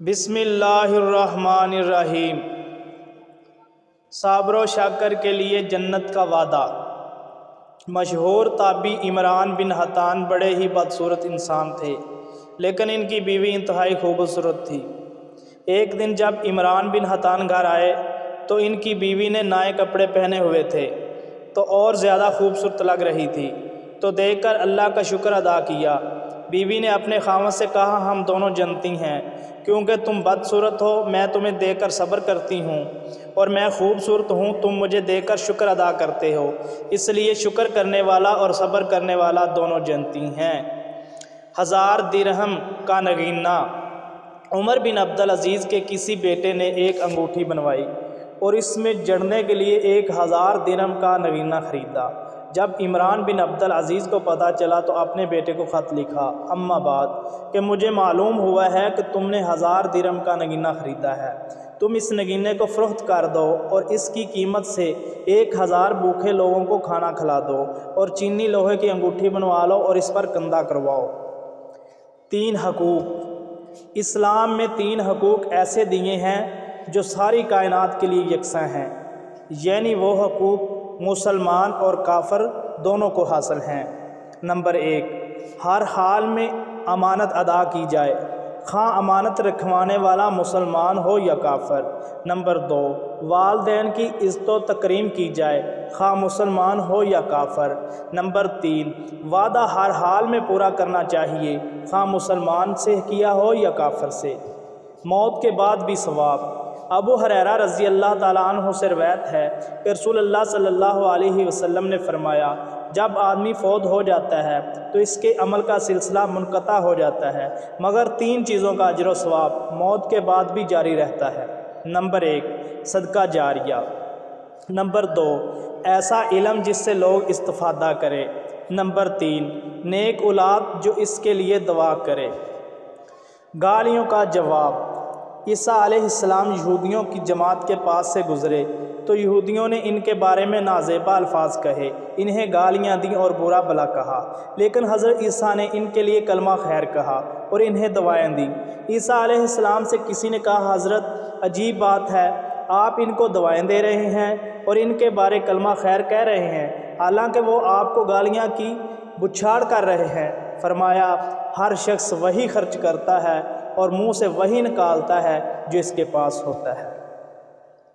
بسم اللہ الرحمن الرحیم۔ صابر و شاکر کے لیے جنت کا وعدہ۔ مشہور تابعی عمران بن حطان بڑے ہی بدصورت انسان تھے، لیکن ان کی بیوی انتہائی خوبصورت تھی۔ ایک دن جب عمران بن حطان گھر آئے تو ان کی بیوی نے نئے کپڑے پہنے ہوئے تھے تو اور زیادہ خوبصورت لگ رہی تھی، تو دیکھ کر اللہ کا شکر ادا کیا۔ بیوی نے اپنے خاوند سے کہا، ہم دونوں جنتی ہیں، کیونکہ تم بدصورت ہو میں تمہیں دیکھ کر صبر کرتی ہوں، اور میں خوبصورت ہوں تم مجھے دیکھ کر شکر ادا کرتے ہو، اس لیے شکر کرنے والا اور صبر کرنے والا دونوں جنتی ہیں۔ 1000 درہم کا نگینہ۔ عمر بن عبدالعزیز کے کسی بیٹے نے ایک انگوٹھی بنوائی اور اس میں جڑنے کے لیے 1000 درہم کا نگینہ خریدا۔ جب عمران بن عبدالعزیز کو پتہ چلا تو اپنے بیٹے کو خط لکھا، اما بعد کہ مجھے معلوم ہوا ہے کہ تم نے 1000 درہم کا نگینہ خریدا ہے، تم اس نگینے کو فروخت کر دو اور اس کی قیمت سے 1000 بھوکے لوگوں کو کھانا کھلا دو، اور چینی لوہے کی انگوٹھی بنوا لو اور اس پر کندہ کرواؤ۔ 3 حقوق۔ اسلام میں 3 حقوق ایسے دیے ہیں جو ساری کائنات کے لیے یکساں ہیں، یعنی وہ حقوق مسلمان اور کافر دونوں کو حاصل ہیں۔ نمبر 1، ہر حال میں امانت ادا کی جائے، خواہ امانت رکھوانے والا مسلمان ہو یا کافر۔ نمبر 2، والدین کی عزت و تکریم کی جائے، خواہ مسلمان ہو یا کافر۔ نمبر 3، وعدہ ہر حال میں پورا کرنا چاہیے، خواہ مسلمان سے کیا ہو یا کافر سے۔ موت کے بعد بھی ثواب۔ ابو ہریرہ رضی اللہ تعالیٰ عنہ سے روایت ہے کہ رسول اللہ صلی اللہ علیہ وسلم نے فرمایا، جب آدمی فوت ہو جاتا ہے تو اس کے عمل کا سلسلہ منقطع ہو جاتا ہے، مگر 3 چیزوں کا اجر و ثواب موت کے بعد بھی جاری رہتا ہے۔ نمبر 1، صدقہ جاریہ۔ نمبر 2، ایسا علم جس سے لوگ استفادہ کریں۔ نمبر 3، نیک اولاد جو اس کے لیے دعا کرے۔ گالیوں کا جواب۔ عیسیٰ علیہ السلام یہودیوں کی جماعت کے پاس سے گزرے تو یہودیوں نے ان کے بارے میں نازیبا الفاظ کہے، انہیں گالیاں دیں اور برا بھلا کہا، لیکن حضرت عیسیٰ نے ان کے لیے کلمہ خیر کہا اور انہیں دعائیں دیں۔ عیسیٰ علیہ السلام سے کسی نے کہا، حضرت عجیب بات ہے، آپ ان کو دعائیں دے رہے ہیں اور ان کے بارے کلمہ خیر کہہ رہے ہیں، حالانکہ وہ آپ کو گالیاں کی بچھاڑ کر رہے ہیں۔ فرمایا، ہر شخص وہی خرچ کرتا ہے اور منہ سے وہی نکالتا ہے جو اس کے پاس ہوتا ہے۔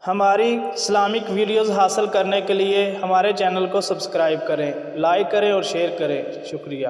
ہماری اسلامک ویڈیوز حاصل کرنے کے لیے ہمارے چینل کو سبسکرائب کریں، لائک کریں اور شیئر کریں۔ شکریہ۔